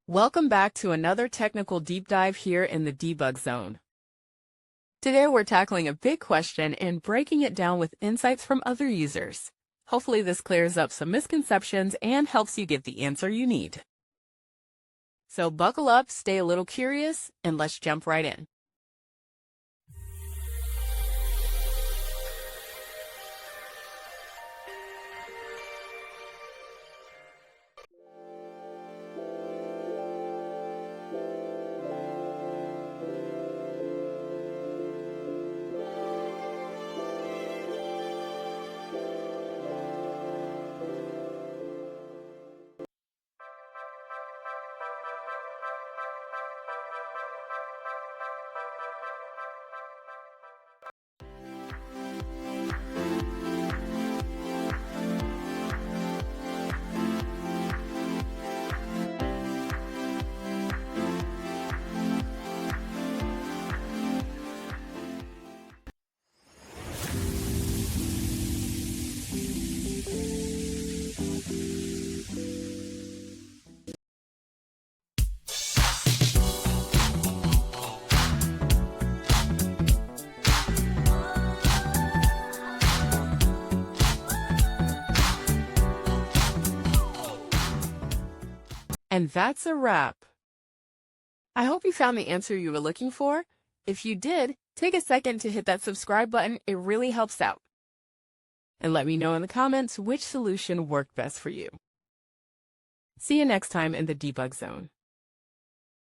Welcome back to another technical deep dive here in the Debug Zone. Today we're tackling a big question and breaking it down with insights from other users. Hopefully this clears up some misconceptions and helps you get the answer you need. So buckle up, stay a little curious, and let's jump right in. And that's a wrap. I hope you found the answer you were looking for. If you did, take a second to hit that subscribe button. It really helps out. And let me know in the comments which solution worked best for you. See you next time in the Debug Zone.